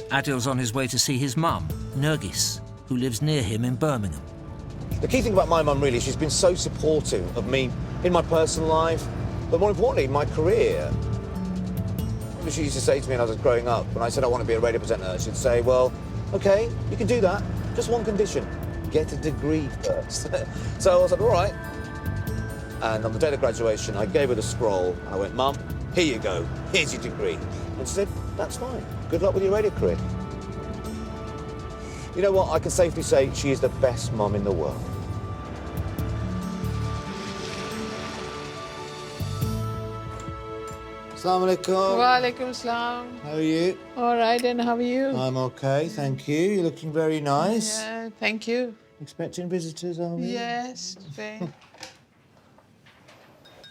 Adil's on his way to see his mum, Nergis, who lives near him in Birmingham. The key thing about my mum, really, she's been so supportive of me in my personal life, but more importantly, in my career. She used to say to me when I was growing up, when I said I want to be a radio presenter, she'd say, well, OK, you can do that, just one condition, get a degree first. So I was like, all right. And on the day of graduation, I gave her the scroll, and I went, Mum, here you go, here's your degree. And she said, that's fine, good luck with your radio career. You know what, I can safely say she is the best mum in the world. Assalamu alaikum. Wa alaikum salam. How are you? All right, and how are you? I'm okay, thank you. You're looking very nice. Yeah, thank you. Expecting visitors, are we? Yes, today.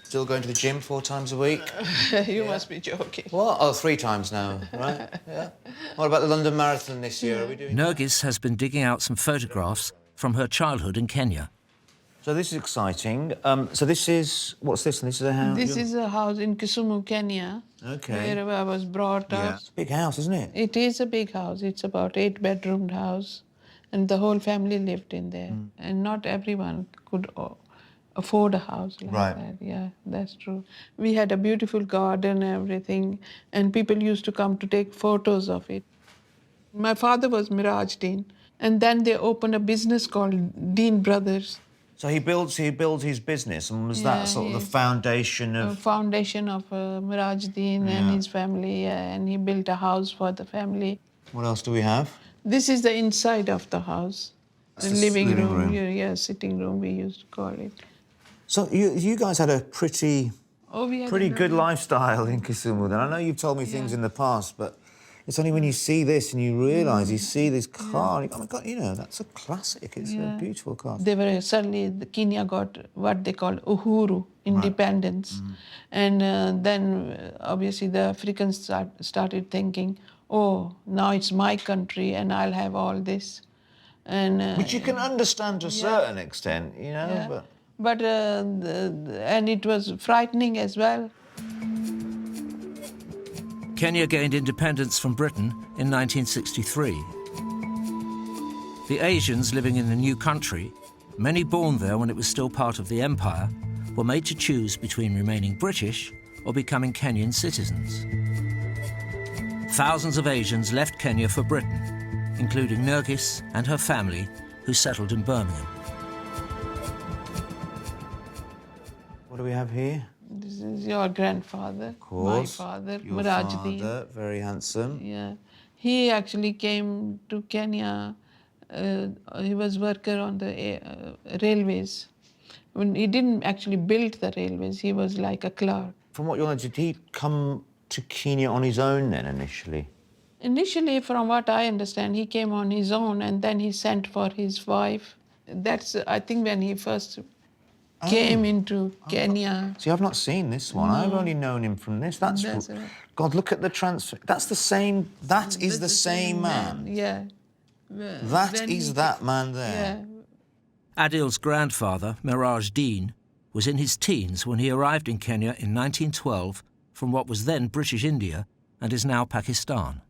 Still going to the gym 4 times a week? You must be joking. What? Oh, 3 times now, right? Yeah. What about the London Marathon this year? Are we doing Nergis has been digging out some photographs from her childhood in Kenya. So this is exciting. So this is... What's this? This is a house? This is a house in Kisumu, Kenya. OK. Where I was brought up. It's a big house, isn't it? It is a big house. It's about 8-bedroomed house. And the whole family lived in there. And not everyone could afford a house like that. Yeah, that's true. We had a beautiful garden and everything. And people used to come to take photos of it. My father was Miraj Dean. And then they opened a business called Dean Brothers. So he builds his business, and was that sort of the foundation of... The foundation of Miraj Dean and his family, and he built a house for the family. What else do we have? This is the inside of the house. The living room. room. Sitting room we used to call it. So you guys had a pretty good life. lifestyle in Kisumu then. I know you've told me things in the past, but it's only when you see this and you realise, you see this car, and you go, oh my God, you know, that's a classic. It's a beautiful car. They were suddenly, Kenya got what they call uhuru, independence. And then obviously the Africans started thinking, oh, now it's my country and I'll have all this. And which you can understand to a certain extent, you know. But and it was frightening as well. Kenya gained independence from Britain in 1963. The Asians living in the new country, many born there when it was still part of the empire, were made to choose between remaining British or becoming Kenyan citizens. Thousands of Asians left Kenya for Britain, including Nergis and her family, who settled in Birmingham. What do we have here? This is your grandfather, of course. my father, Your Miraj Dean. father, very handsome. Yeah, he actually came to Kenya. He was worker on the railways. When he didn't actually build the railways, he was like a clerk. From what you know, did he come to Kenya on his own then initially? Initially, from what I understand, he came on his own and then he sent for his wife. That's, I think, when he first came into Kenya. See, I've not seen this one. I've only known him from this. That's right. God, look at the transfer. That's the same. That is the same man. Yeah. That is that man there. Yeah. Adil's grandfather, Miraj Dean, was in his teens when he arrived in Kenya in 1912 from what was then British India and is now Pakistan.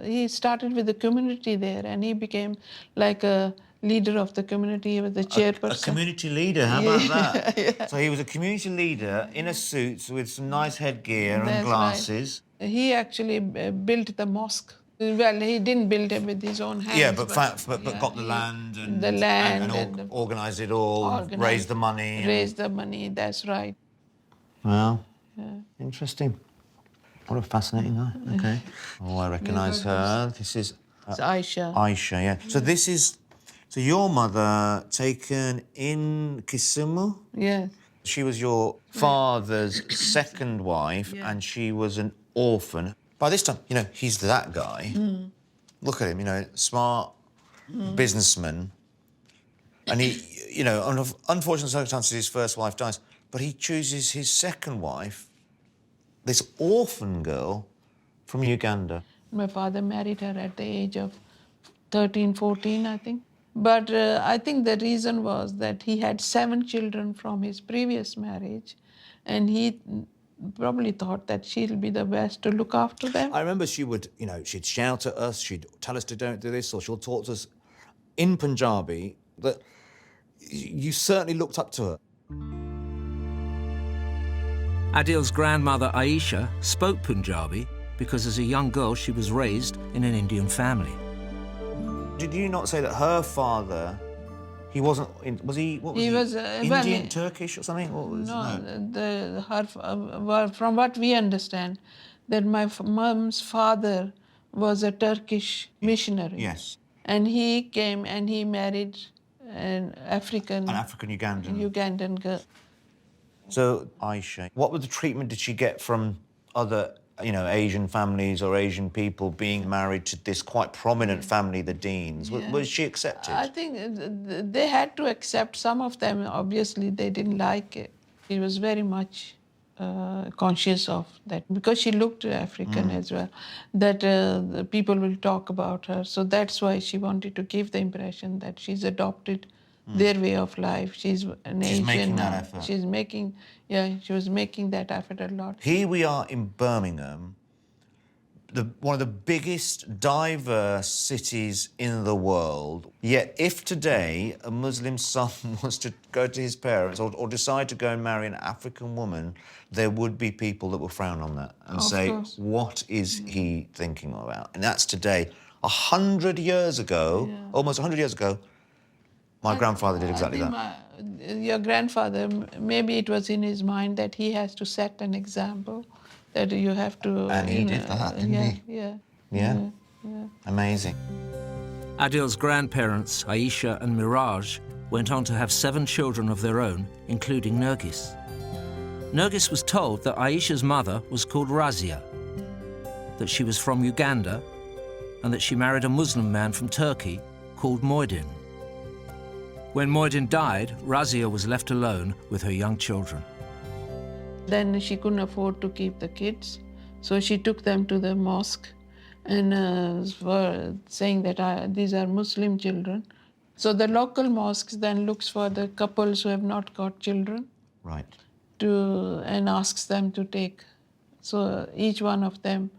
He started with the community there and he became like a leader of the community. He was the chairperson. A community leader, how about that? So he was a community leader in a suit with some nice headgear and glasses. Right. He actually built the mosque. Well, he didn't build it with his own hands. Yeah, but got the land and organised it all, raised the money. Raised the money, that's right. Well, interesting. What a fascinating guy. Okay. Oh, I recognise her. This is... it's Aisha. Aisha, yeah. So this is... So your mother taken in Kisumu? Yes. She was your father's second wife and she was an orphan. By this time, you know, he's that guy. Look at him, you know, smart businessman. And he, you know, under unfortunate circumstances, his first wife dies, but he chooses his second wife, this orphan girl from Uganda. My father married her at the age of 13, 14, I think. But I think the reason was that he had 7 children from his previous marriage, and probably thought that she'll be the best to look after them. I remember she would, you know, she'd shout at us, she'd tell us to don't do this, or she'll talk to us in Punjabi, that you certainly looked up to her. Adil's grandmother Aisha spoke Punjabi because as a young girl she was raised in an Indian family. Did you not say that her father, he wasn't, was he, what was he? He was Indian, Turkish or something? What was, from what we understand, that my mum's father was a Turkish missionary. Yes. And he came and he married an African Ugandan girl. So, Aisha, what was the treatment did she get from other, you know, Asian families or Asian people being married to this quite prominent family, the Deans? Yeah. Was she accepted? I think they had to accept. Some of them, obviously, they didn't like it. She was very much conscious of that because she looked African as well, that the people will talk about her. So that's why she wanted to give the impression that she's adopted their way of life. She's an Asian. She's making that effort. She was making that effort a lot. Here we are in Birmingham, one of the biggest diverse cities in the world. Yet if today a Muslim son was to go to his parents or decide to go and marry an African woman, there would be people that would frown on that and say, what is he thinking about? And that's today. 100 years ago, almost 100 years ago, my grandfather did exactly that. Your grandfather, maybe it was in his mind that he has to set an example, that you have to... And he did that, didn't he? Yeah. Amazing. Adil's grandparents, Aisha and Miraj, went on to have 7 children of their own, including Nergis. Nergis was told that Aisha's mother was called Razia, that she was from Uganda, and that she married a Muslim man from Turkey called Moydin. When Moydin died, Razia was left alone with her young children. Then she couldn't afford to keep the kids, so she took them to the mosque and were saying that these are Muslim children. So the local mosques then looks for the couples who have not got children. Right. And asks them to take. So each one of them,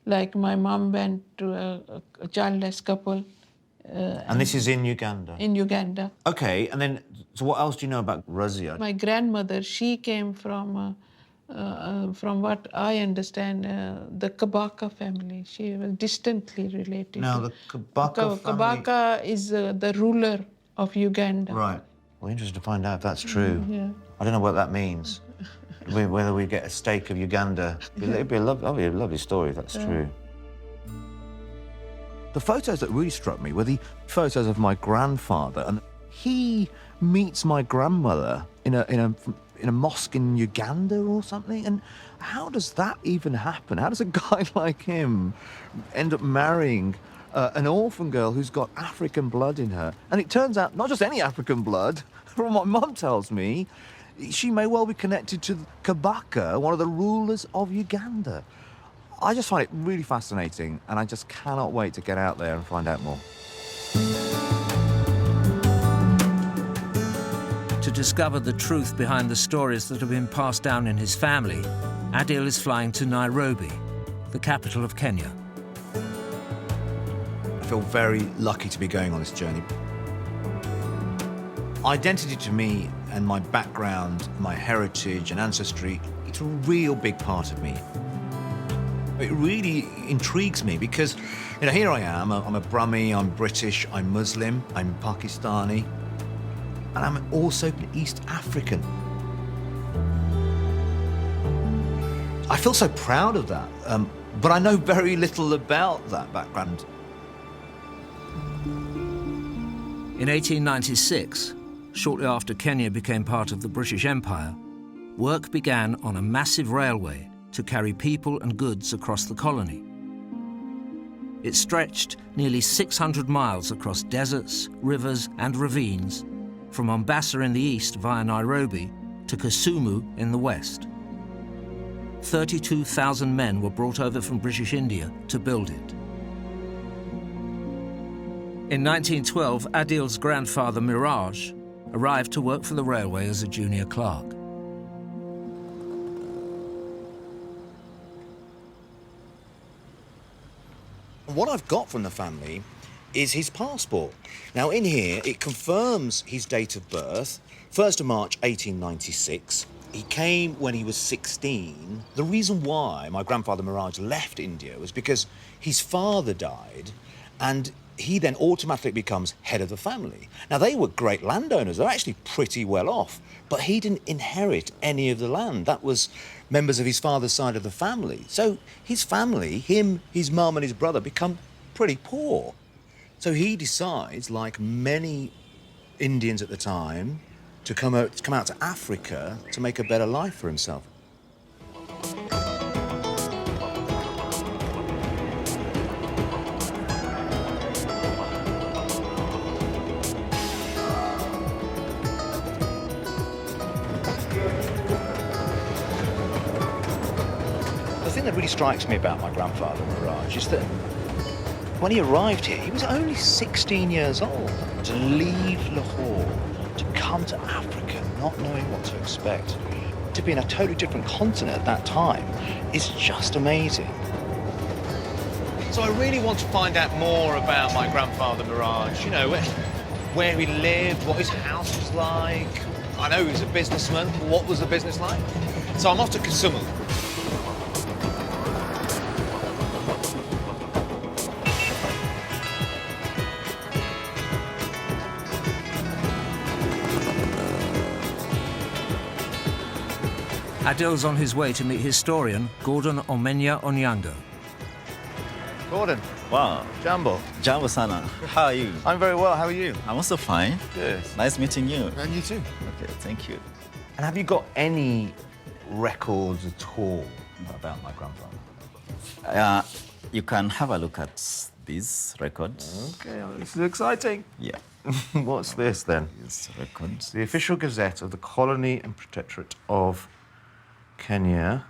like my mom went to a childless couple. And this is in Uganda? In Uganda. Okay, and then, so what else do you know about Razia? My grandmother, she came from what I understand, the Kabaka family. She was distantly related. Now, the Kabaka family... Kabaka is the ruler of Uganda. Right. Well, interested to find out if that's true. Yeah. I don't know what that means. Whether we get a stake of Uganda. It'd be a lovely story if that's true. The photos that really struck me were the photos of my grandfather, and he meets my grandmother in a mosque in Uganda or something. And how does that even happen? How does a guy like him end up marrying an orphan girl who's got African blood in her? And it turns out not just any African blood. From what Mum tells me, she may well be connected to Kabaka, one of the rulers of Uganda. I just find it really fascinating, and I just cannot wait to get out there and find out more. To discover the truth behind the stories that have been passed down in his family, Adil is flying to Nairobi, the capital of Kenya. I feel very lucky to be going on this journey. Identity to me and my background, my heritage and ancestry, it's a real big part of me. It really intrigues me because, you know, here I am, I'm a Brummie, I'm British, I'm Muslim, I'm Pakistani, and I'm also East African. I feel so proud of that, but I know very little about that background. In 1896, shortly after Kenya became part of the British Empire, work began on a massive railway to carry people and goods across the colony. It stretched nearly 600 miles across deserts, rivers and ravines, from Mombasa in the east via Nairobi to Kisumu in the west. 32,000 men were brought over from British India to build it. In 1912, Adil's grandfather Miraj arrived to work for the railway as a junior clerk. what I've got from the family is his passport. Now, in here, it confirms his date of birth, 1st of March, 1896. He came when he was 16. The reason why my grandfather Miraj left India was because his father died, and he then automatically becomes head of the family. Now, they were great landowners. They're actually pretty well off, but he didn't inherit any of the land. That was members of his father's side of the family. So his family, him, his mum and his brother, become pretty poor. So he decides, like many Indians at the time, to come out to Africa to make a better life for himself. The thing that really strikes me about my grandfather, Miraj, is that when he arrived here, he was only 16 years old. To leave Lahore, to come to Africa, not knowing what to expect, to be in a totally different continent at that time, is just amazing. So I really want to find out more about my grandfather, Miraj. You know, where he lived, what his house was like. I know he was a businessman. What was the business like? So I'm off to Kisumu. Adil's on his way to meet historian Gordon Omenya Onyango. Gordon. Wow. Jambo. Jambo sana. How are you? I'm very well. How are you? I'm also fine. Good. Nice meeting you. And you too. Okay, thank you. And have you got any records at all about my grandfather? You can have a look at these records. Okay, this is exciting. Yeah. What's this then? These records. The official gazette of the Colony and Protectorate of Kenya.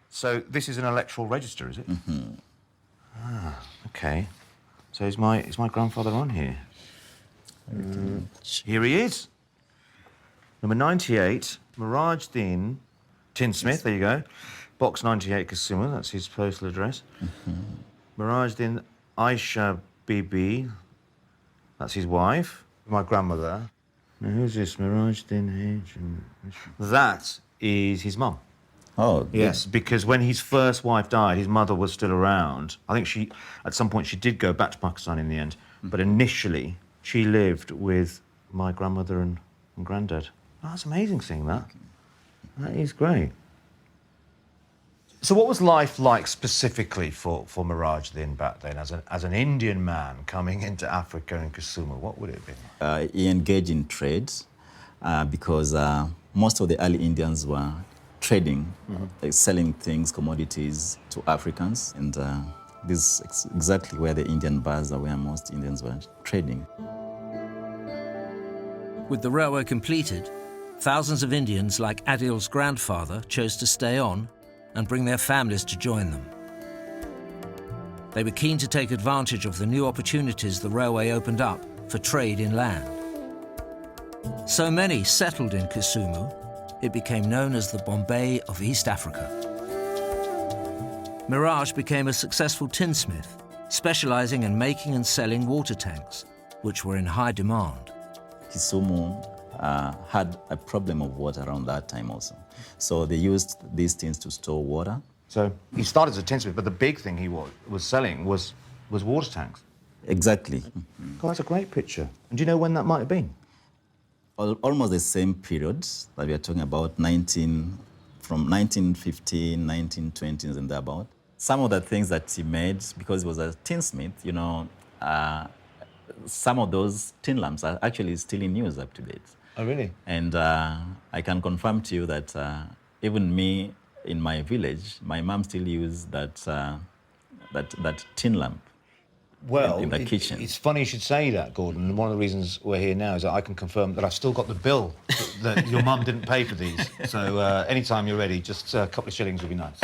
So this is an electoral register, is it? Mm-hmm. Ah, okay. So is my grandfather on here? Here he is. Number 98, Miraj Din, Tinsmith, there you go. Box 98, Kisumu, that's his postal address. Miraj Din Aisha Bibi, that's his wife. My grandmother. Now, who's this? Miraj Din H. That is his mum. Oh, Yes, because when his first wife died, his mother was still around. I think at some point, she did go back to Pakistan in the end. But initially, she lived with my grandmother and granddad. Oh, that's amazing seeing that. That is great. So what was life like specifically for Miraj Din back then, as an Indian man coming into Africa and Kisumu? What would it have been? He engaged in trade because most of the early Indians were trading, like selling things, commodities to Africans. And this is exactly where the Indian bars are, where most Indians were trading. With the railway completed, thousands of Indians like Adil's grandfather chose to stay on and bring their families to join them. They were keen to take advantage of the new opportunities the railway opened up for trade inland. So many settled in Kisumu, it became known as the Bombay of East Africa. Miraj became a successful tinsmith, specializing in making and selling water tanks, which were in high demand. Kisumu had a problem of water around that time also. So they used these things to store water. So he started as a tinsmith, but the big thing he was selling was water tanks. Exactly. God, that's a great picture. And do you know when that might have been? Almost the same period that we are talking about, from 1915, 1920s and thereabout. Some of the things that he made, because he was a tinsmith, you know, some of those tin lamps are actually still in use up to date. Oh, really? And I can confirm to you that even me, in my village, my mom still used that tin lamp. Well, in the kitchen. It's funny you should say that, Gordon. And one of the reasons we're here now is that I can confirm that I've still got the bill that your mum didn't pay for these. So anytime you're ready, just a couple of shillings would be nice.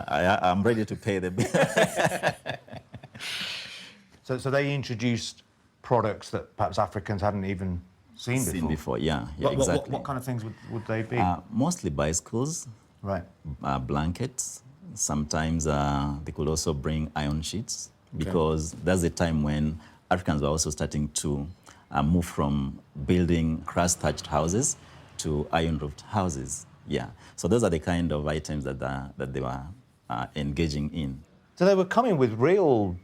I'm ready to pay the bill. So they introduced products that perhaps Africans hadn't even seen before? Yeah, exactly. What kind of things would they be? Mostly bicycles, right. Blankets, Sometimes they could also bring iron sheets because that's the time when Africans were also starting to move from building grass-thatched houses to iron-roofed houses. Yeah, so those are the kind of items that they were engaging in. So they were coming with real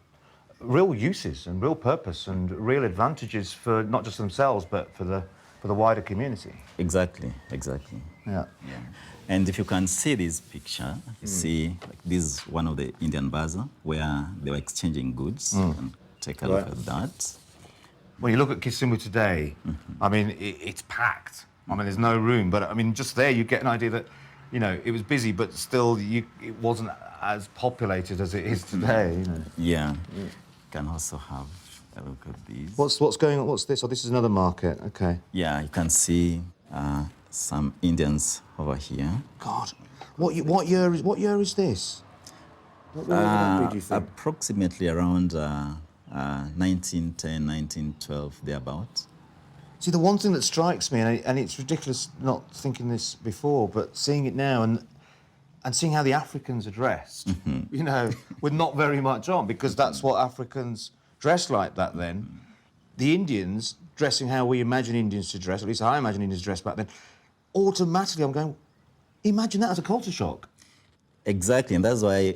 uses and real purpose and real advantages for not just themselves but for the wider community. Exactly. Yeah. And if you can see this picture, you see like, this is one of the Indian bazaar where they were exchanging goods. You can take a look at that. When you look at Kisumu today, I mean, it's packed. I mean, there's no room, but I mean, just there you get an idea that, you know, it was busy, but still it wasn't as populated as it is today, you know. Yeah. You can also have a look at these. What's going on? What's this? Oh, this is another market. Okay. Yeah, you can see some Indians over here. God, what year is this? What year would it be, do you think? Approximately around 1910, 1912, thereabout. See, the one thing that strikes me, and it's ridiculous not thinking this before, but seeing it now and seeing how the Africans are dressed, you know, with not very much on, because that's what Africans dressed like that then. The Indians dressing how we imagine Indians to dress, at least I imagine Indians dressed back then, automatically I'm going, imagine that as a culture shock. Exactly, and that's why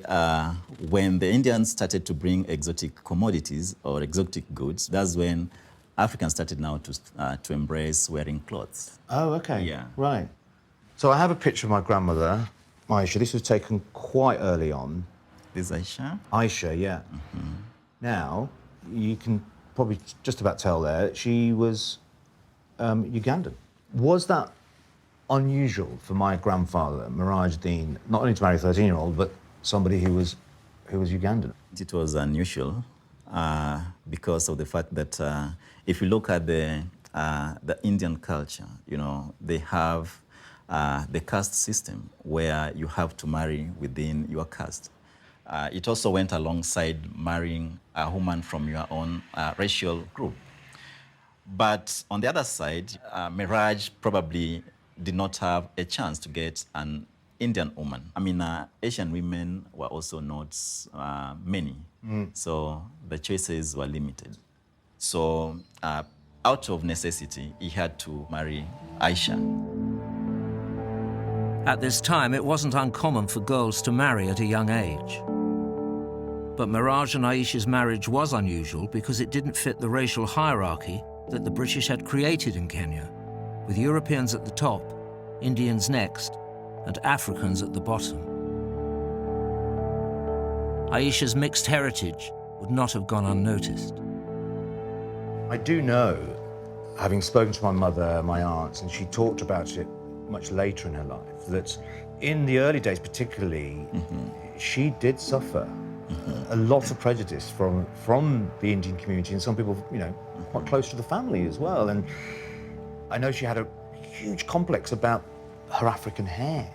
when the Indians started to bring exotic commodities or exotic goods, that's when Africans started now to embrace wearing clothes. Oh, okay. Yeah. Right. So I have a picture of my grandmother, Aisha. This was taken quite early on. This Aisha? Aisha, yeah. Now, you can probably just about tell there, she was Ugandan. Was that unusual for my grandfather, Miraj Dean, not only to marry a 13-year-old, but somebody who was Ugandan? It was unusual because of the fact that if you look at the Indian culture, you know, they have the caste system where you have to marry within your caste. It also went alongside marrying a woman from your own racial group. But on the other side, Miraj probably did not have a chance to get an Indian woman. I mean, Asian women were also not many, so the choices were limited. So out of necessity, he had to marry Aisha. At this time, it wasn't uncommon for girls to marry at a young age. But Miraj and Aisha's marriage was unusual because it didn't fit the racial hierarchy that the British had created in Kenya, with Europeans at the top, Indians next, and Africans at the bottom. Aisha's mixed heritage would not have gone unnoticed. I do know, having spoken to my mother, my aunts, and she talked about it much later in her life, that in the early days particularly, she did suffer a lot of prejudice from the Indian community, and some people, you know, quite close to the family as well. And I know she had a huge complex about her African hair,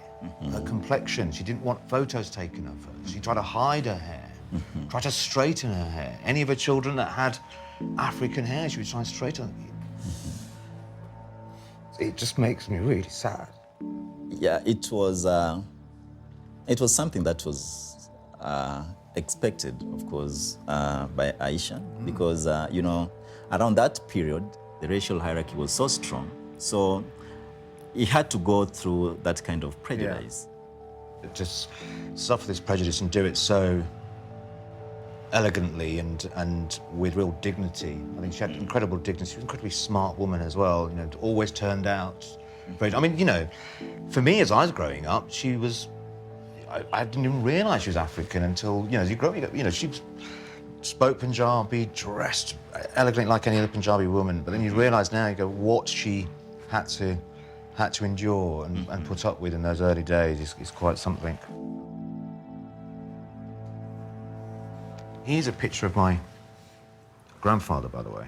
her complexion. She didn't want photos taken of her. She tried to hide her hair, tried to straighten her hair. Any of her children that had African hair, she would try and straighten it. It just makes me really sad. Yeah, it was something that was expected, of course, by Aisha, because, you know, around that period, the racial hierarchy was so strong. So he had to go through that kind of prejudice. Yeah. Just suffer this prejudice and do it so elegantly and with real dignity. I think she had incredible dignity. She was an incredibly smart woman as well, you know, always turned out very... I mean, you know, for me, as I was growing up, she was... I didn't even realise she was African until, you know, as you grow up, you know, she spoke Punjabi, dressed elegantly like any other Punjabi woman, but then you realise now, you go, what she had to endure and put up with in those early days is quite something. Here's a picture of my grandfather, by the way.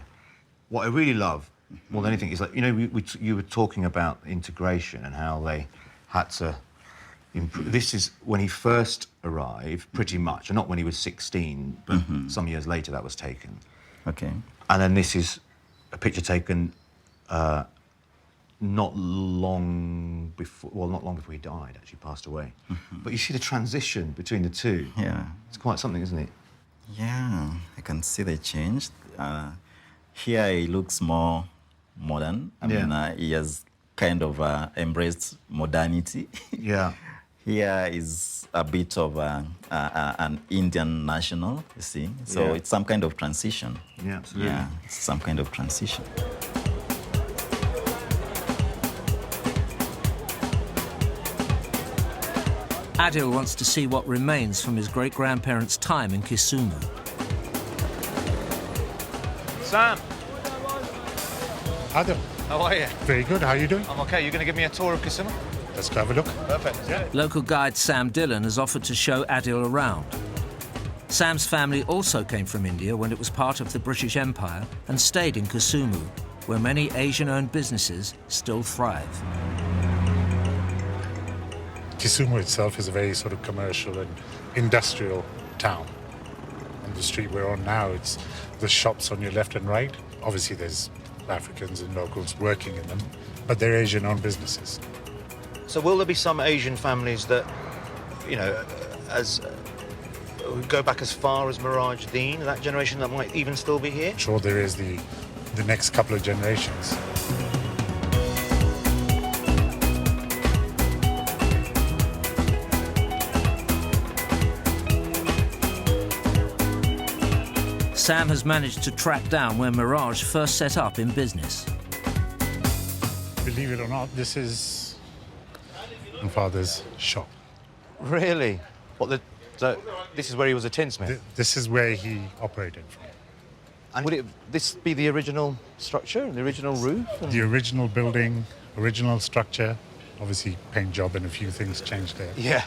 What I really love, more than anything, is like, you know, you were talking about integration and how they had to improve. This is when he first arrived, pretty much, and not when he was 16, but some years later that was taken. Okay. And then this is a picture taken not long before, well, not long before he died, actually passed away. But you see the transition between the two. Yeah. It's quite something, isn't it? Yeah, I can see the change. Here he looks more modern. I mean, he has kind of embraced modernity. Yeah. Here is a bit of an Indian national, you see. So it's some kind of transition. Yeah, absolutely. Yeah, it's some kind of transition. Adil wants to see what remains from his great-grandparents' time in Kisumu. Sam! Adil, How are you? very good. How are you doing? I'm okay. You're going to give me a tour of Kisumu? Let's go have a look. Perfect. Yeah. Local guide Sam Dillon has offered to show Adil around. Sam's family also came from India when it was part of the British Empire and stayed in Kisumu, where many Asian-owned businesses still thrive. Kisumu itself is a very sort of commercial and industrial town. On the street we're on now, it's the shops on your left and right. Obviously there's Africans and locals working in them, but they're Asian-owned businesses. So will there be some Asian families that, you know, as go back as far as Miraj Deen, that generation that might even still be here? I'm sure there is the next couple of generations. Sam has managed to track down where Miraj first set up in business. Believe it or not, this is my father's shop. Really? So this is where he was a tinsmith? This is where he operated from. And would this be the original structure, the original roof? The original building, original structure, obviously paint job and a few things changed there. Yeah.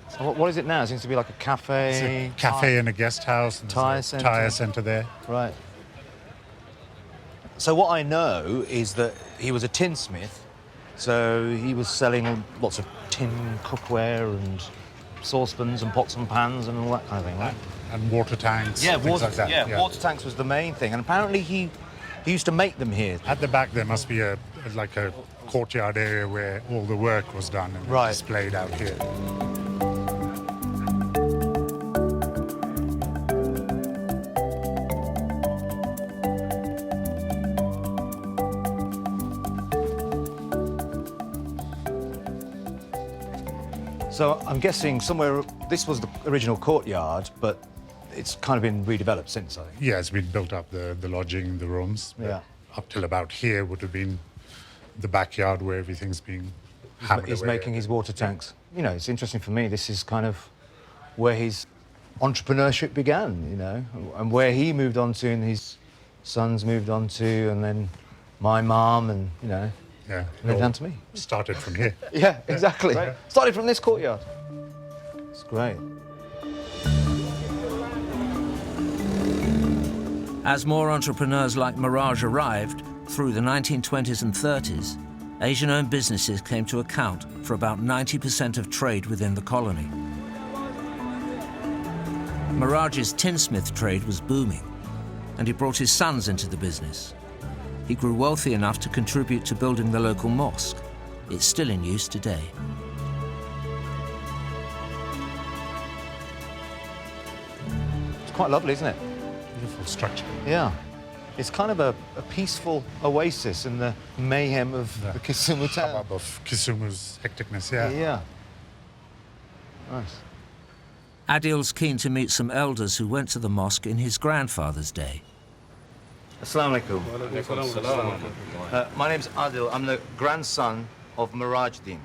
So what is it now? It seems to be like a cafe. It's a cafe and a guest house. And Tyre there's a centre. Tyre centre there. Right. So what I know is that he was a tinsmith, so he was selling lots of tin cookware and saucepans and pots and pans and all that kind of thing, right? And water tanks, Yeah, things like that. water tanks was the main thing, and apparently he used to make them here. At the back there must be like a courtyard area where all the work was done and Right. displayed out here. So I'm guessing somewhere, this was the original courtyard, but it's kind of been redeveloped since, I think. Yeah, it's been built up, the lodging, the rooms. Yeah. Up till about here would have been the backyard where everything's being hammered He's away. making his water tanks. You know, it's interesting for me, this is kind of where his entrepreneurship began, you know, and where he moved on to and his sons moved on to, and then my mom and, you know, Yeah. and then down to me. Started from here. Yeah, exactly. Right. Started from this courtyard. It's great. As more entrepreneurs like Miraj arrived through the 1920s and 30s, Asian-owned businesses came to account for about 90% of trade within the colony. Miraj's tinsmith trade was booming, and he brought his sons into the business. He grew wealthy enough to contribute to building the local mosque. It's still in use today. It's quite lovely, isn't it? Beautiful structure. Yeah. It's kind of a peaceful oasis in the mayhem of the Kisumu town. Suburb of Kisumu's hecticness, yeah. Yeah. Nice. Adil's keen to meet some elders who went to the mosque in his grandfather's day. Assalamu alaikum. My name's Adil. I'm the grandson of Miraj Deen.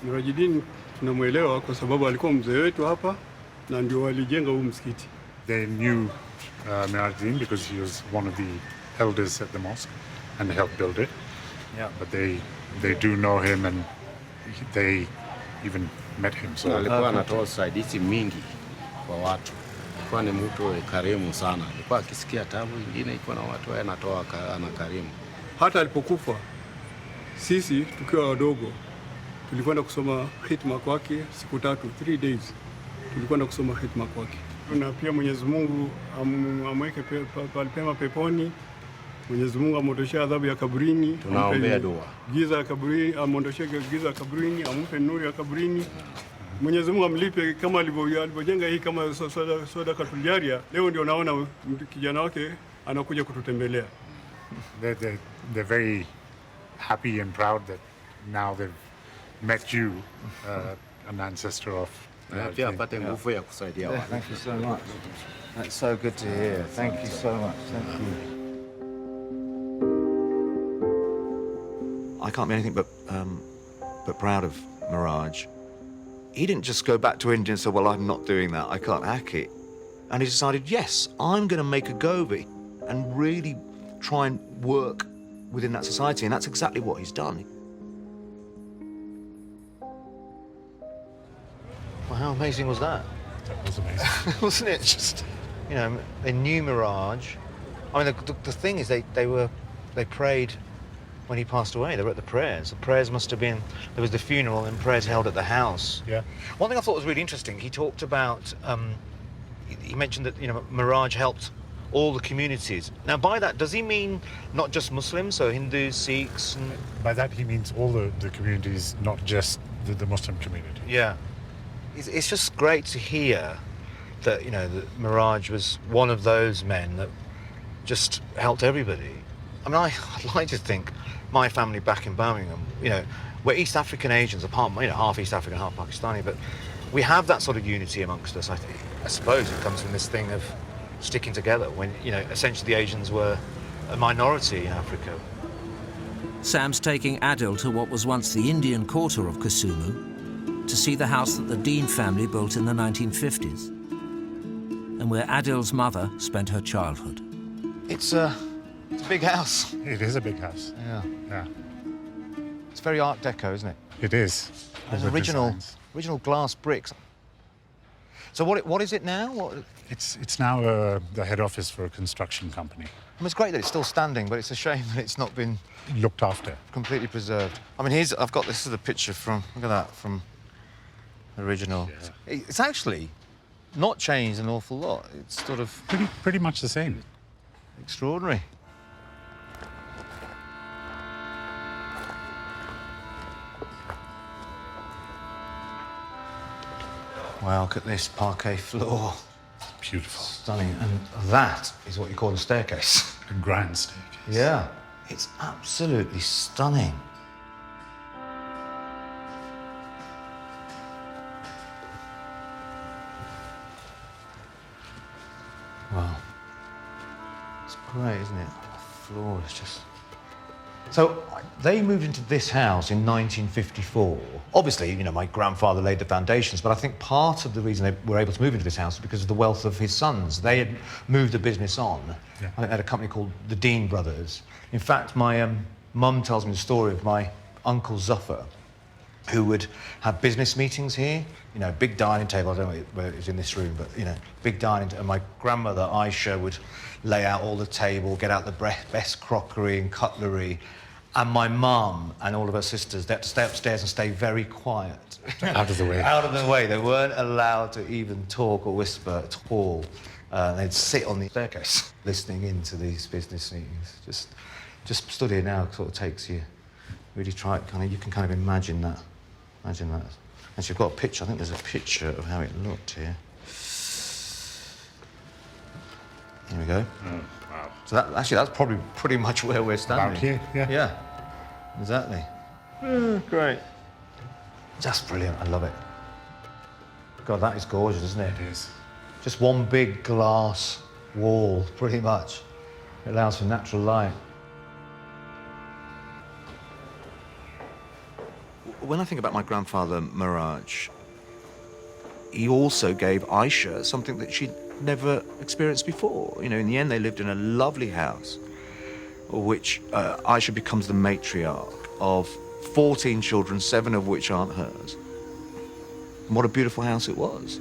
Miraj Deen tunamwelewa kwa sababu alikuwa mzee wetu hapa na ndio walijenga huu msikiti. They knew Miraj Deen because he was one of the elders at the mosque and helped build it. Yeah. But they do know him and they even met him. So Alikuwa anatoa usaidizi mingi kwa watu. Alikuwa ni mtu karimu sana. Alikuwa akisikia tabu nyingine iko na watu yeye anatoa anakarimu. Hata alipokufa sisi tukiwa wadogo tulikwenda kusoma hitma kwake siku 3 days. Tulikwenda kusoma hitma kwake. Na pia Mwenyezi Mungu amweke pema peponi Mwenyezi Mungu amondoshee adhabu ya kaburini. Tunaombea dua. Giza ya kaburini, amondoshee giza ya kaburini, ampe nuru ya kaburini. Mwenyezi Mungu amlipe kama alivyojenga hii kama sadaqatul jaria. Leo ndio naona kijana wake anakuja kututembelea. They're very happy and proud that now they've met you, an ancestor of. Pia apate nguvu ya kusaidia watu. Thank you so much. That's so good to hear. Thank you so much. Thank you. I can't be anything but proud of Miraj. He didn't just go back to India and say, well, I'm not doing that, I can't hack it. And he decided, yes, I'm going to make a go of it and really try and work within that society. And that's exactly what he's done. Well, how amazing was that? That was amazing. Wasn't it? Just, you know, they knew Miraj. I mean, the thing is, they prayed when he passed away. They were at the prayers. The prayers must have been, there was the funeral and prayers held at the house. Yeah. One thing I thought was really interesting, he talked about, he mentioned that, you know, Miraj helped all the communities. Now, by that, does he mean not just Muslims, so Hindus, Sikhs? And... By that, he means all the communities, not just the Muslim community. Yeah. It's just great to hear that, you know, that Miraj was one of those men that just helped everybody. I mean, I'd like to think my family back in Birmingham, you know, we're East African Asians, apart, you know, half East African, half Pakistani, but we have that sort of unity amongst us, I think. I suppose it comes from this thing of sticking together when, you know, essentially the Asians were a minority in Africa. Sam's taking Adil to what was once the Indian quarter of Kisumu to see the house that the Dean family built in the 1950s and where Adil's mother spent her childhood. It's a big house. It is a big house. Yeah. Yeah. It's very Art Deco, isn't it? It is. There's All the original designs. glass bricks. So what is it now? It's now the head office for a construction company. I mean, it's great that it's still standing, but it's a shame that it's not been Looked after. completely preserved. I mean, I've got this is a picture from, look at that, from the original. Yeah. It's actually not changed an awful lot. It's sort of Pretty much the same. extraordinary. Wow, look at this parquet floor. Beautiful. Stunning. And that is what you call a staircase. A grand staircase. Yeah. It's absolutely stunning. Wow. It's great, isn't it? The floor is just... So they moved into this house in 1954. Obviously, you know, my grandfather laid the foundations, but I think part of the reason they were able to move into this house was because of the wealth of his sons. They had moved the business on. Yeah. I think they had a company called the Dean Brothers. In fact, my mum tells me the story of my uncle Zuffer, who would have business meetings here. You know, big dining table, I don't know whether it was in this room, but, you know, big dining table. And my grandmother, Aisha, would lay out all the table, get out the best crockery and cutlery. And my mum and all of her sisters, they had to stay upstairs and stay very quiet. Out of the way. Out of the way. They weren't allowed to even talk or whisper at all. They'd sit on the staircase, listening into these business meetings. Just stood here now sort of takes you, really try it, you can kind of imagine that. Imagine that. And you've got a picture, I think there's a picture of how it looked here. Here we go. Wow. So that's probably pretty much where we're standing. About here, yeah. Yeah, exactly. Great. Just brilliant, I love it. God, that is gorgeous, isn't it? It is. Just one big glass wall, pretty much. It allows for natural light. When I think about my grandfather, Miraj, he also gave Aisha something that she'd never experienced before. You know, in the end, they lived in a lovely house, which Aisha becomes the matriarch of 14 children, 7 of which aren't hers. And what a beautiful house it was.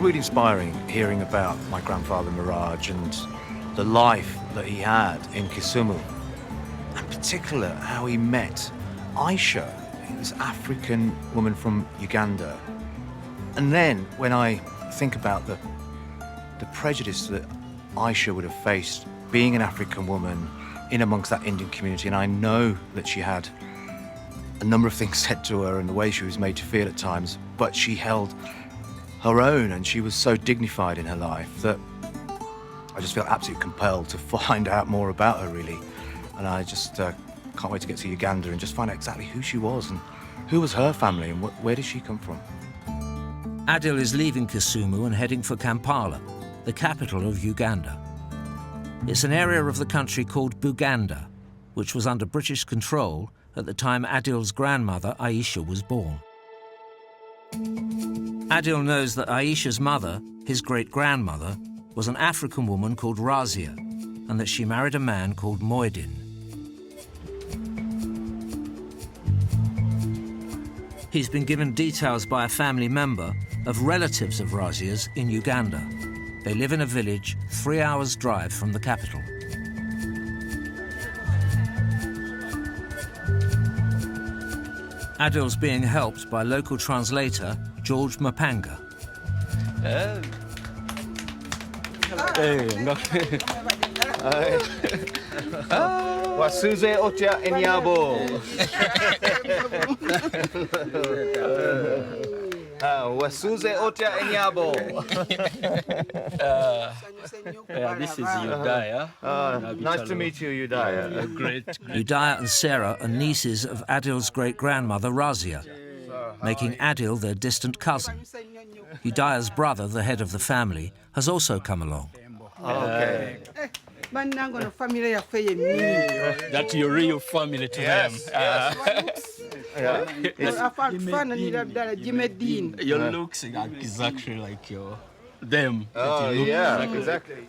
really inspiring hearing about my grandfather Miraj and the life that he had in Kisumu. In particular, how he met Aisha, this African woman from Uganda. And then when I think about the prejudice that Aisha would have faced being an African woman in amongst that Indian community, and I know that she had a number of things said to her and the way she was made to feel at times, but she held her own and she was so dignified in her life that I just feel absolutely compelled to find out more about her, really. And I just can't wait to get to Uganda and just find out exactly who she was and who was her family and where did she come from. Adil is leaving Kisumu and heading for Kampala, the capital of Uganda. It's an area of the country called Buganda, which was under British control at the time Adil's grandmother, Aisha, was born. Adil knows that Aisha's mother, his great-grandmother, was an African woman called Razia, and that she married a man called Moidin. He's been given details by a family member of relatives of Razia's in Uganda. They live in a village 3 hours' drive from the capital. Adil's being helped by local translator George Mapanga. Wasuze otya enyabo. Wasuze otya enyabo. This is Udaya. Nice to meet you, Udaya. Great. Udaya and Sarah are nieces of Adil's great-grandmother Razia, making Adil their distant cousin. Udaya's brother, the head of the family, has also come along. Okay. That's your real family to them. Your looks is actually like them. Oh, yeah, exactly.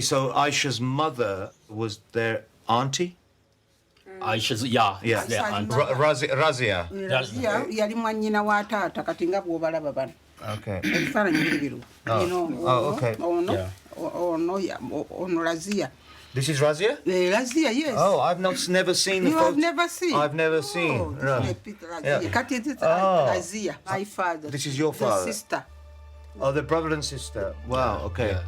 So Aisha's mother was their auntie? Aisha's, yeah. Their aunt. Razia. Okay. Okay. This is Razia? Razia, yes. Oh, I've never seen the You photo. have never seen? I've never seen. Oh, No. yeah. Razia, my father. This is your father? The sister. Oh, the brother and sister. Wow, okay. Yeah.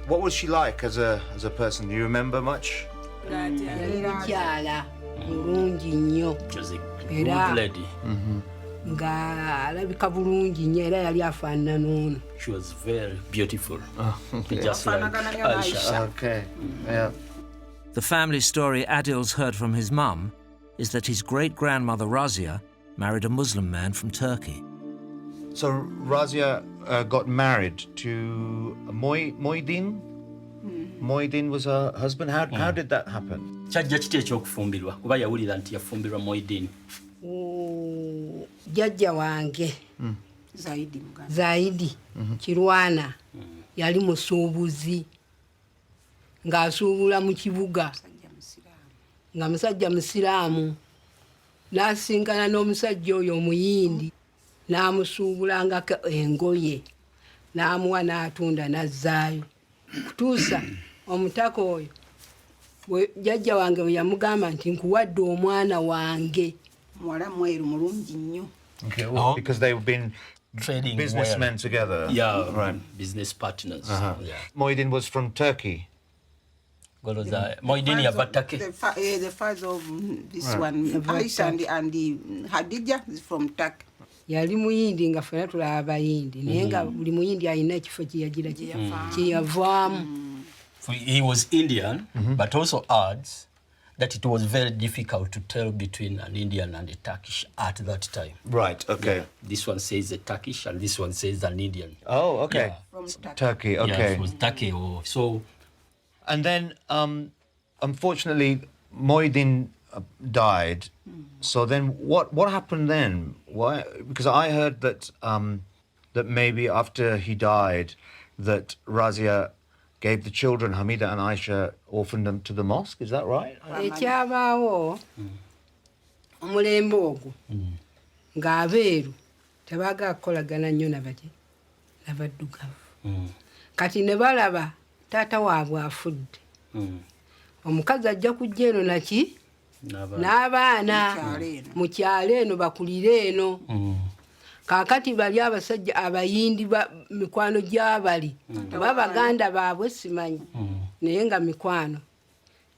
What was she like as a person? Do you remember much? Mukyala mulungi nnyo She was a Era. good lady. nga alabika bulungi nnyo era yali afaanana n'ono. She was very beautiful. Just like Aisha. Okay, yeah. The family story Adil's heard from his mum is that his great-grandmother Razia married a Muslim man from Turkey. So Razia got married to Moidin? Moidin was her husband? How did that happen? Kyajja kiti ekyokufumbirwa kuba yawulira nti yafumbirwa Moidin. Jjajja wange Zaidi Kirwana yali musuubuzi ng'asuubula mu kibuga nga musajja musiraamu n'asinkana n'omusajja oyo omuyindi n'amusuubulangako engoye n'amuwa n'atunda n'azzaayo kutuusa omutaka oyo jjajja wange we yamugamba nti nkuwadde omwana wange muwala mweru mulungi nnyo. Okay, well, because they've been Trading businessmen together. Yeah, right. Business partners. Uh-huh. Yeah. Moidin was from Turkey. Moidin yava Turkey. The father of this one, Aisha and Hadija is from Turkey. Yali muyindi nga ffena tulaba abayindi naye nga buli muyindi alina ekifo kyeyavaamu. He was Indian, but also adds that it was very difficult to tell between an Indian and a Turkish at that time. Right, okay. Yeah. This one says a Turkish and this one says an Indian. Oh, okay. Yeah. From Turkey, okay. Yeah, it was Turkey. So, and then, unfortunately, Moidin died. So then, what happened then? Why? Because I heard that that maybe after he died, that Razia gave the children, Hamida and Aisha, orphaned them to the mosque. Is that right? Ekyabaawo omulembe ogwo ng'abeeru tebaagala kukolagana nnyo n'abaddugavu. Kati ne balaba taata waabwe afudde. Omukazi ajja kujja eno naki? N'abaana mu kyalo eno bakulire eno. Kaakati bali abasajja abayindi mikwano gy'abali. Oba baganda baabwe simanyi. Naye nga mikwano.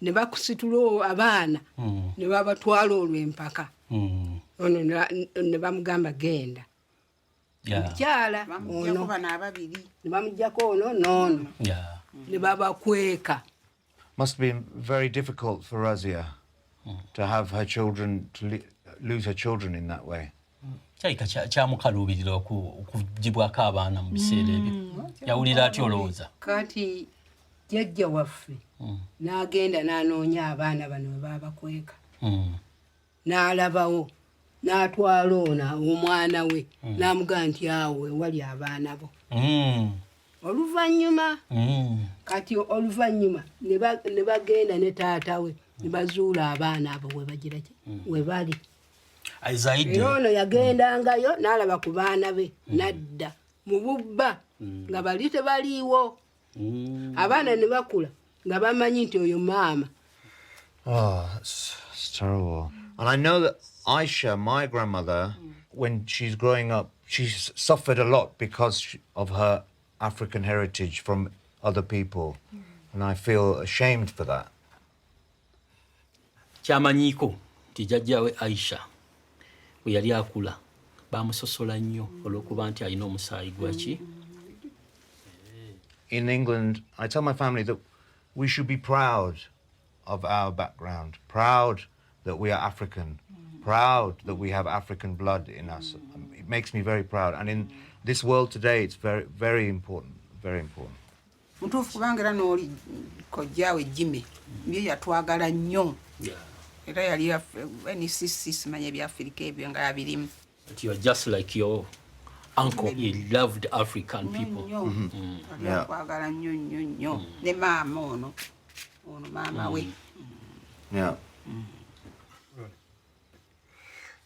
Ne bakusitula abaana ne babatwala olw'empaka. Ono ne bamugamba genda. Mukyala ono ne bamuggyako ono n'ono ne babakweka. Must have been very difficult for Razia to have her children, lose her children in that way. Kyamukaluubirira okugibwako abaana mu biseera ebyo. Yawulira atya olowooza? Kati jjajja waffe n'agenda n'anoonya abaana bano bwe baabakweka. N'alabawo n'atwala ono omwana we n'amugamba nti awo ewali abaana bo. Oluvannyuma kati oluvannyuma ne bagenda ne taata we ne bazuula abaana abo we bali. Era ono yagendangayo n'alaba ku baana be n'adda mu bubba nga bali tebaliiwo. Abaana ne bakula nga bamanyi nti oyo maama. Oh, it's terrible. And I know that Aisha, my grandmother, when she's growing up, she's suffered a lot because of her African heritage from other people. And I feel ashamed for that. Kyamanyiko nti jjajjaawe Aisha bwe yali akula baamusosola nnyo olw'okuba nti alina omusaayi gwaki. In England, I tell my family that we should be proud of our background, proud that we are African, proud that we have African blood in us. It makes me very proud. And in this world today, it's very, very important, very important. Mutuufu kubanga era n'oli kojjaawe Jimmy bye yatwagala nnyo. Era yali NCC simanya ebyafirika ebyo nga yabirimu. But you are just like your uncle. He loved African people. Yatwagala nnyo nnyo nnyo. Ne maama ono maama we. Yeah.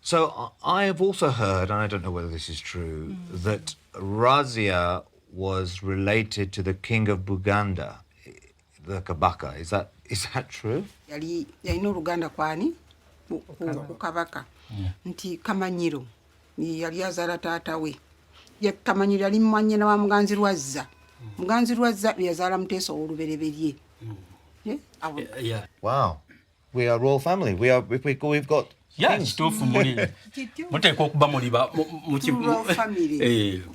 So I have also heard, and I don't know whether this is true, that Razia was related to the king of Buganda, the Kabaka. Is that true? Yali n'oluganda kwani ku Kabaka nti Kamanyiro yali azaala taata we. Ye Kamanyiro yali mwannyina wa Muganzi Lwazza. Muganzi Lwazza yazaala Muteesa ow'olubereberye. Yeah. Wow. We are a royal family. We've got kituufu muteekwa okuba muliba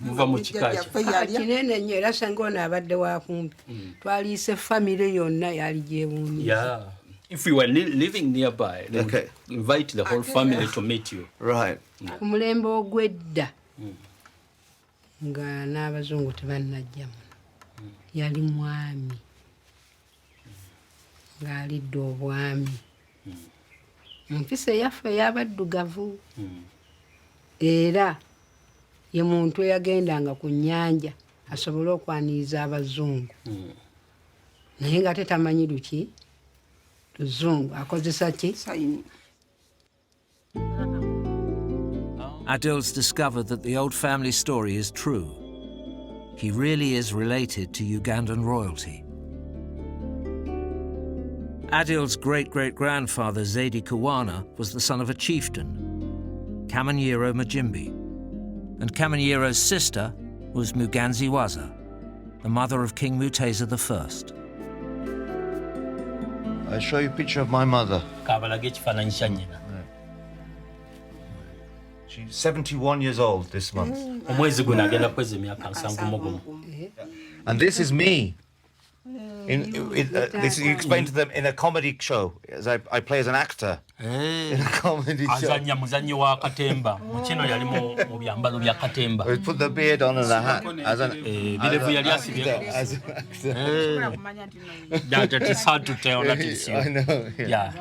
muva mu kika kinene nnyo era senga ono abadde wakumpi twaliise famire yonna yali gyewuunyisa. If we were living nearby, they would invite the whole family to meet you. Right. Ku mulembe ogw'edda nga n'abazungu tebannajja muno yali mwami ng'alidde obwami. Mpisa eyaffe ey'abaddugavu era ye muntu eyagendanga ku nnyanja asobole okwaniriza abazungu naye nga tetamanyi luki luzungu akozesa ki. Adil's discovered that the old family story is true. He really is related to Ugandan royalty. Adil's great-great-grandfather, Zaidi Kawana, was the son of a chieftain, Kamanyiro Majimbi. And Kamanyiro's sister was Muganzi Waza, the mother of King Mutesa I. I'll show you a picture of my mother. She's 71 years old this month. And this is me. This you explain to them in a comedy show. As I play as an actor in a comedy show. We put the beard on and the hat as an That is hard to tell. That is you. I know. Yeah.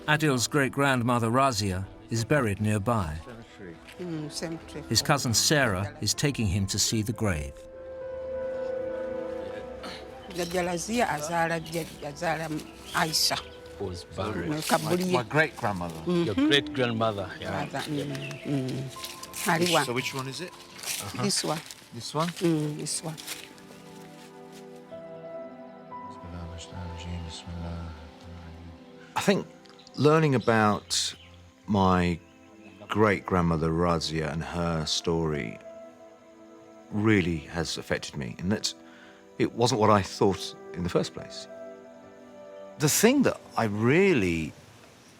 Adil's great-grandmother Razia is buried nearby. cemetery. Cemetery. His cousin Sarah is taking him to see the grave. Jajja azaala Aisha. Was buried. My great-grandmother. Your great-grandmother, yeah. So which one is it? This one. This one? This one. I think learning about my great-grandmother Razia and her story really has affected me, in that it wasn't what I thought in the first place. The thing that I really,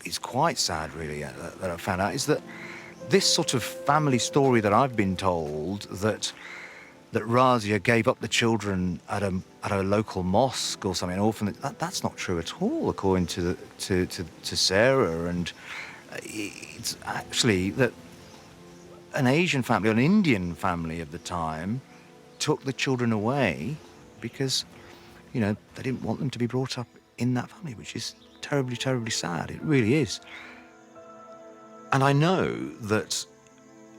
is quite sad really, that I found out is that this sort of family story that I've been told, that Razia gave up the children at a local mosque or something, an orphanage, that's not true at all, according to Sarah. And it's actually that an Asian family, or an Indian family of the time, took the children away because, you know, they didn't want them to be brought up in that family, which is terribly, terribly sad. It really is. And I know that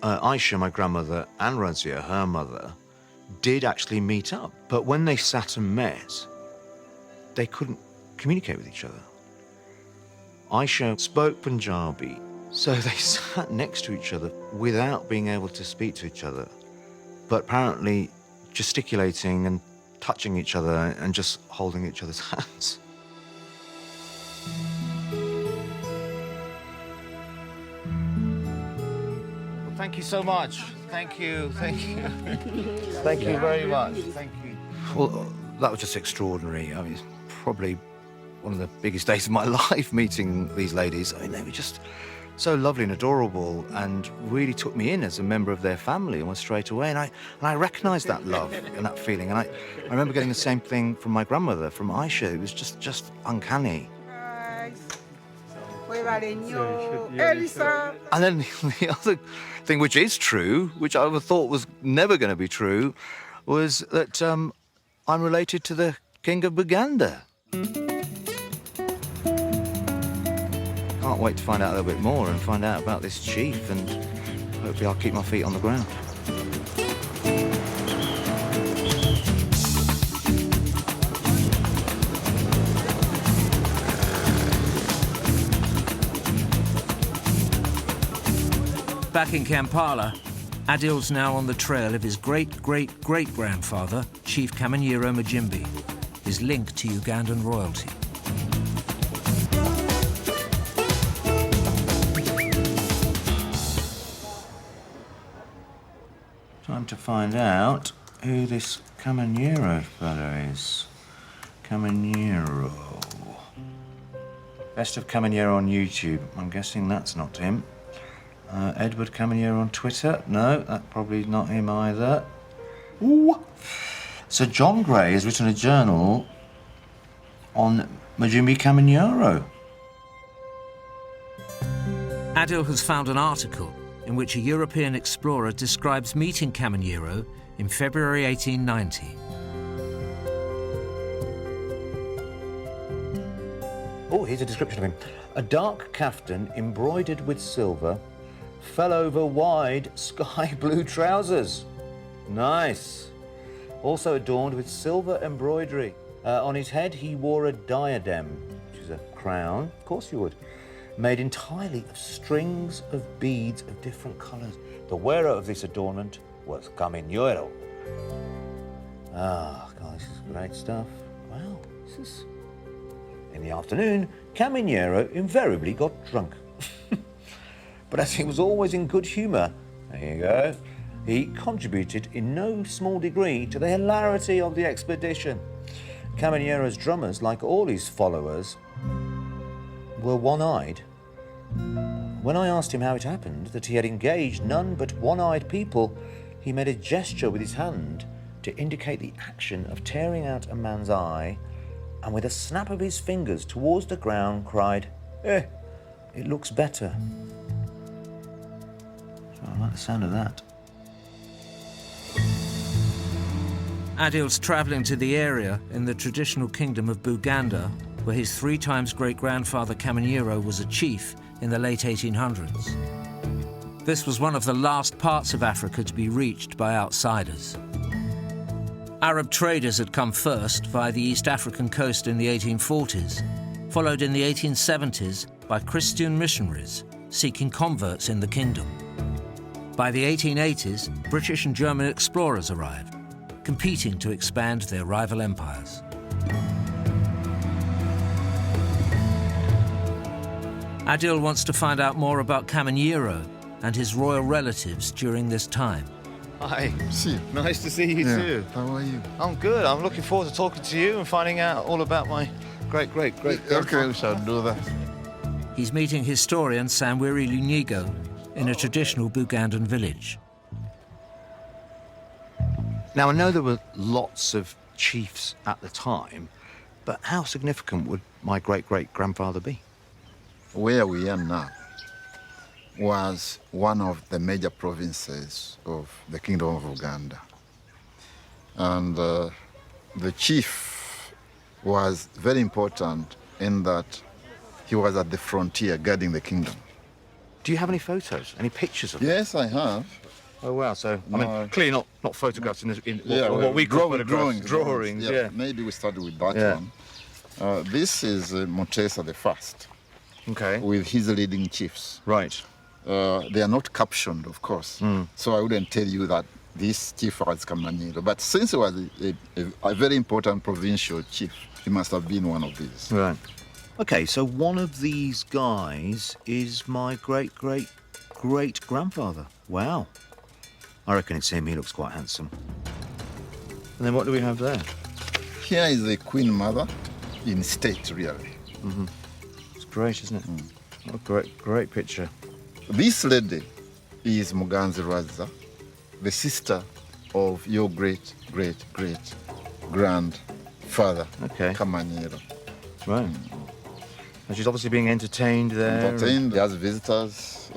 Aisha, my grandmother, and Razia, her mother, did actually meet up. But when they sat and met, they couldn't communicate with each other. Aisha spoke Punjabi, so they sat next to each other without being able to speak to each other, but apparently gesticulating and touching each other and just holding each other's hands. Well, thank you so much. Thank you. Thank you. Thank you very much. Thank you. Well, that was just extraordinary. I mean, it's probably one of the biggest days of my life meeting these ladies. I mean, they were just so lovely and adorable, and really took me in as a member of their family almost straight away. And I recognised that love and that feeling. And I remember getting the same thing from my grandmother, from Aisha. It was just uncanny. And then the other thing, which is true, which I thought was never going to be true, was that I'm related to the King of Buganda. Can't wait to find out a little bit more and find out about this chief, and hopefully I'll keep my feet on the ground. Back in Kampala, Adil's now on the trail of his great-great-great-grandfather, Chief Kamanyiro Mujimbi, his link to Ugandan royalty. Time to find out who this Kamanyiro fellow is. Kamanyiro. Best of Kamanyiro on YouTube. I'm guessing that's not him. Edward Kamanyiro on Twitter. No, that's probably not him either. Ooh. Sir John Gray has written a journal on Mujimbi Kamanyiro. Adil has found an article in which a European explorer describes meeting Kamanyiro in February 1890. Oh, here's a description of him. A dark kaftan embroidered with silver fell over wide sky blue trousers. Nice. Also adorned with silver embroidery. On his head he wore a diadem, which is a crown, of course you would, made entirely of strings of beads of different colours. The wearer of this adornment was Kamanyiro. Ah, God, this is great stuff. Wow, this is... In the afternoon, Kamanyiro invariably got drunk. But as he was always in good humour, there you go, he contributed in no small degree to the hilarity of the expedition. Kamanyiro's drummers, like all his followers, were one-eyed. When I asked him how it happened that he had engaged none but one-eyed people, he made a gesture with his hand to indicate the action of tearing out a man's eye, and with a snap of his fingers towards the ground cried, "Eh, it looks better." So I like the sound of that. Adil's travelling to the area in the traditional kingdom of Buganda, where his 3 times great-grandfather Kamanyiro was a chief in the late 1800s. This was one of the last parts of Africa to be reached by outsiders. Arab traders had come first via the East African coast in the 1840s, followed in the 1870s by Christian missionaries seeking converts in the kingdom. By the 1880s, British and German explorers arrived, competing to expand their rival empires. Adil wants to find out more about Kamanyiro and his royal relatives during this time. Hi. See you. Nice to see you too. How are you? I'm good. I'm looking forward to talking to you and finding out all about my great. Okay, we shall do that. He's meeting historian Samwiri Lunigo in a traditional Bugandan village. Now, I know there were lots of chiefs at the time, but how significant would my great-great-grandfather be? Where we are now was one of the major provinces of the Kingdom of Uganda. And the chief was very important in that he was at the frontier guarding the kingdom. Do you have any photos, any pictures of Yes, I have. Oh, wow. So, I mean, clearly not photographs in Well, what we call photographs. Drawings. Yeah. Maybe we started with that one. This is Mutesa the First. Okay. With his leading chiefs. Right. They are not captioned, of course. So I wouldn't tell you that this chief was Kamanyiro. But since he was a very important provincial chief, he must have been one of these. Right. Okay, so one of these guys is my great-great-great-grandfather. Wow. I reckon it's him. He looks quite handsome. And then what do we have there? Here is the Queen Mother in state, really. It's great, isn't it? What a great picture. This lady is Muganzi Raza, the sister of your great-great-great-grandfather, Kamanyiro. Right. And she's obviously being entertained there. Entertained as visitors,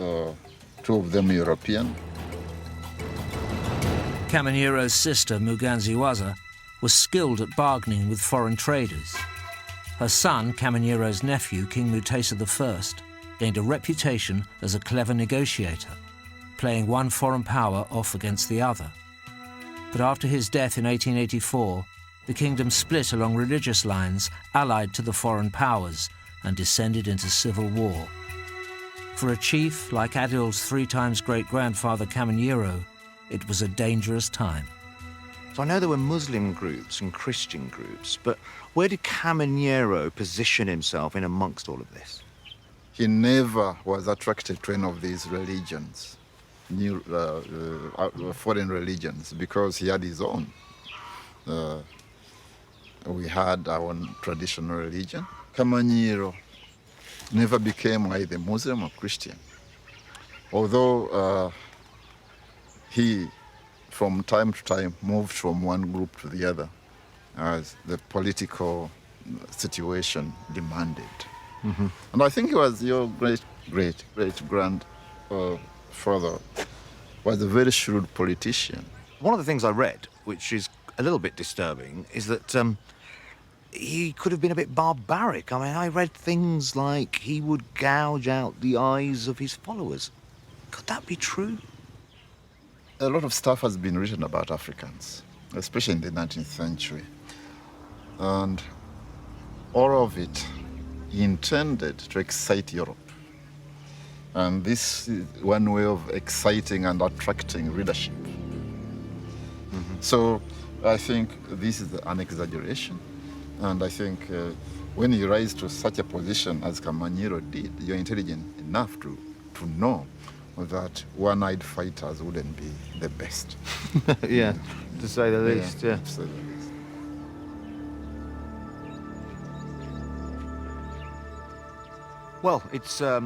two of them European. Kamanyiro's sister, Muganziwaza, was skilled at bargaining with foreign traders. Her son, Kamanyiro's nephew, King Mutesa I, gained a reputation as a clever negotiator, playing one foreign power off against the other. But after his death in 1884, the kingdom split along religious lines allied to the foreign powers and descended into civil war. For a chief like Adil's 3 times great-grandfather Kamanyiro, it was a dangerous time. So I know there were Muslim groups and Christian groups, but where did Kamanyiro position himself in amongst all of this? He never was attracted to any of these religions, foreign religions, because he had his own. We had our own traditional religion. Kamanyiro never became either Muslim or Christian, although he, from time to time, moved from one group to the other as the political situation demanded. And I think it was your great-great-great-grandfather was a very shrewd politician. One of the things I read, which is a little bit disturbing, is that he could have been a bit barbaric. I mean, I read things like he would gouge out the eyes of his followers. Could that be true? A lot of stuff has been written about Africans, especially in the 19th century. And all of it intended to excite Europe. And this is one way of exciting and attracting readership. So I think this is an exaggeration. And I think when you rise to such a position as Kamanyiro did, you're intelligent enough to know that one-eyed fighters wouldn't be the best. Yeah, to say the least, yeah. To say the least. Well, it's a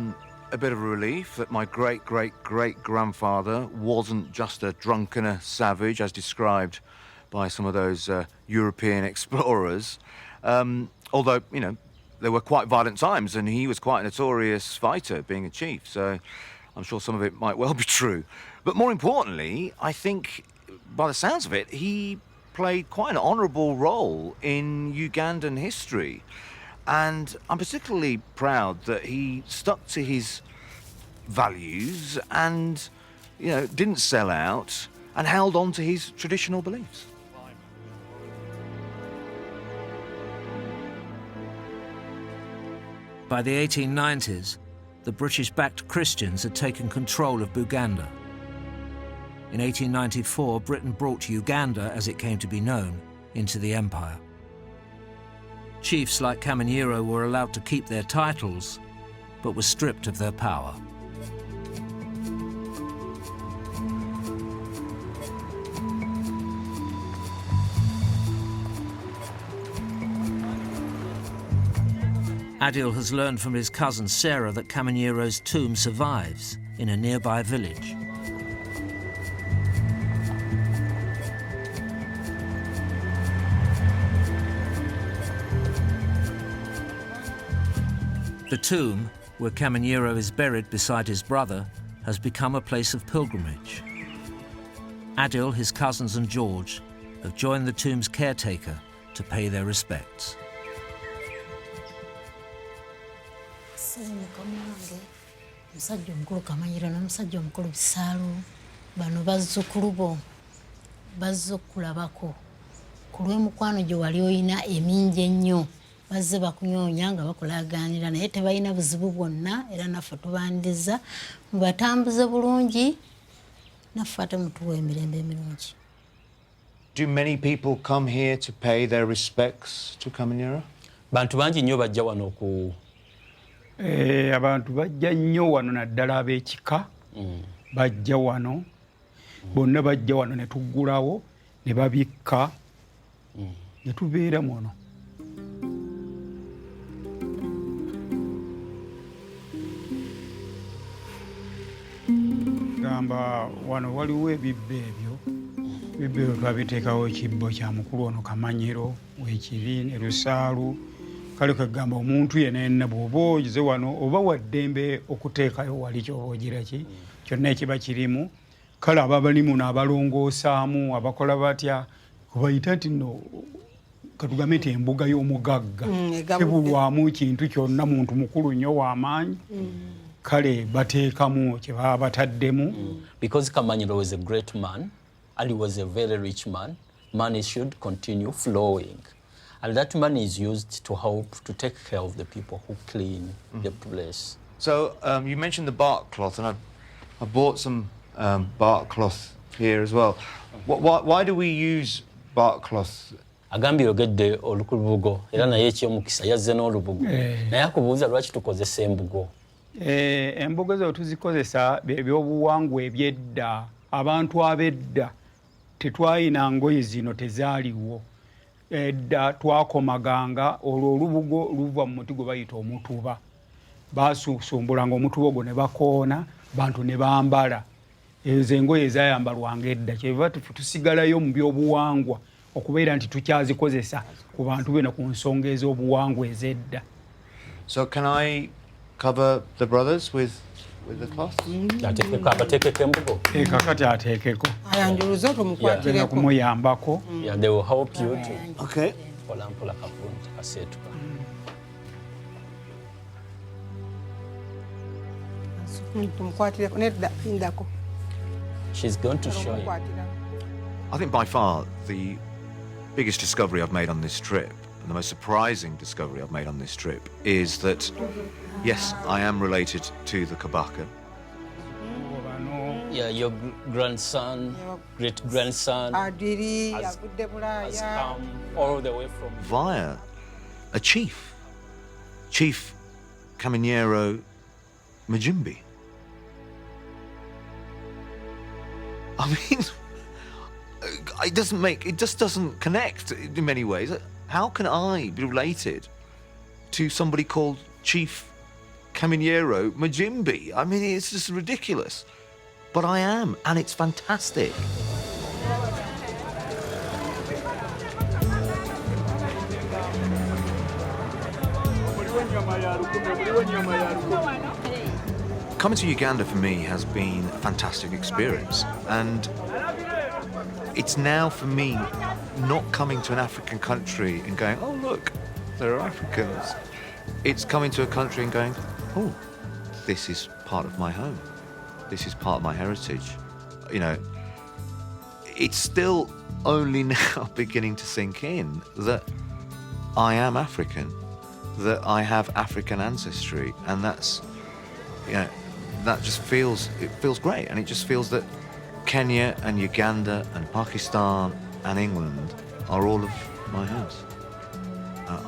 bit of a relief that my great-great-great-grandfather wasn't just a drunken and a savage, as described by some of those European explorers. Although, you know, there were quite violent times, and he was quite a notorious fighter, being a chief, so I'm sure some of it might well be true. But more importantly, I think, by the sounds of it, he played quite an honourable role in Ugandan history. And I'm particularly proud that he stuck to his values and, you know, didn't sell out and held on to his traditional beliefs. By the 1890s, the British-backed Christians had taken control of Buganda. In 1894, Britain brought Uganda, as it came to be known, into the empire. Chiefs like Kamanyiro were allowed to keep their titles, but were stripped of their power. Adil has learned from his cousin Sarah that Kamanyiro's tomb survives in a nearby village. The tomb, where Kamanyiro is buried beside his brother, has become a place of pilgrimage. Adil, his cousins and George have joined the tomb's caretaker to pay their respects. Musajja omukulu Kamanyiro n'omusajja omukulu Bisalo bano bazzukulu bo bazze okulabako ku lw'emikwano gye wali oyina emingi ennyo bazze bakunyoonya nga bakulaaganira naye tebalina buzibu bwonna era naffe tubandiza mubatambuze bulungi naffe ate mutuwa emirembe emirungi. Do many people come here to pay their respects to Kamanyiro? Bantu bangi nnyo bajja wano ku abantu bajja nnyo wano naddala ab'ekika bajja wano bonna bajja wano ne tuggulawo ne babikka ne tubeera muno. Gamba wano waliwo ebibbo ebyo twabiteekawo ekibbo kya mukulu ono Kamanyiro w'ekiri ne Lusaalu kale kagamba omuntu yenna bw'oba ogize wano oba waddembe okuteekayo wali ky'oba ogira ki kyonna ekiba kirimu kale ababali muno abalongoosaamu abakola batya kubayita nti nno katugambe nti embuga y'omugagga tebulwamu kintu kyonna muntu mukulu nnyo w'amaanyi kale bateekamu kye baba bataddemu. Because Kamanyiro was a great man and he was a very rich man, money should continue flowing. And that money is used to help to take care of the people who clean the place. So you mentioned the bark cloth, and I bought some bark cloth here as well. Why do we use bark cloth? Agambye yogedde olukulubugo era naye eky'omukisa yazze n'olubugo naye akubuuza lwaki tukozesa embugo. Embugo zo tuzikozesa ebyobuwangwa ebyedda abantu ab'edda tetwalina ngoye zino tezaaliwo. Edda twakomaganga olwo olubugo luva mu muti gwe bayita omutuba basusumbulanga omutuba ogwo ne bakoona bantu ne bambala ezo engoye ezayambalwanga edda kyeva tusigalayo mu byobuwangwa okubeera nti tukyazikozesa ku bantu beno ku nsonga ez'obuwangwa ez'edda. So can I cover the brothers with the cloth? Ateekeko embugo. Kakati ateekeko. Ayanjuluza otumukwatireko. Kumuyambako. Yeah, they will help you to. Okay. Polampola kabungi kaseetuka. Tumukwatireko nedda indako. She's going to show you. I think by far the biggest discovery I've made on this trip, and the most surprising discovery I've made on this trip, is that, yes, I am related to the Kabaka. Yeah, your grandson, great-grandson has come all the way from... Via a chief, Chief Kamanyiro Majimbi. I mean, it just doesn't connect in many ways. How can I be related to somebody called Chief Kamanyiro Majimbi? I mean, it's just ridiculous. But I am, and it's fantastic. Coming to Uganda for me has been a fantastic experience, and it's now for me not coming to an African country and going, oh look, there are Africans. It's coming to a country and going, oh, this is part of my home. This is part of my heritage. You know, it's still only now beginning to sink in that I am African, that I have African ancestry, and that's, you know, that just feels, it feels great, and it just feels that Kenya and Uganda and Pakistan and England are all of my house.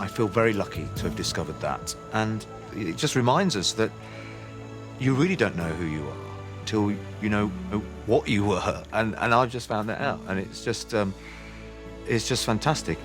I feel very lucky to have discovered that, and it just reminds us that you really don't know who you are until you know what you were, and I've just found that out, and it's just fantastic.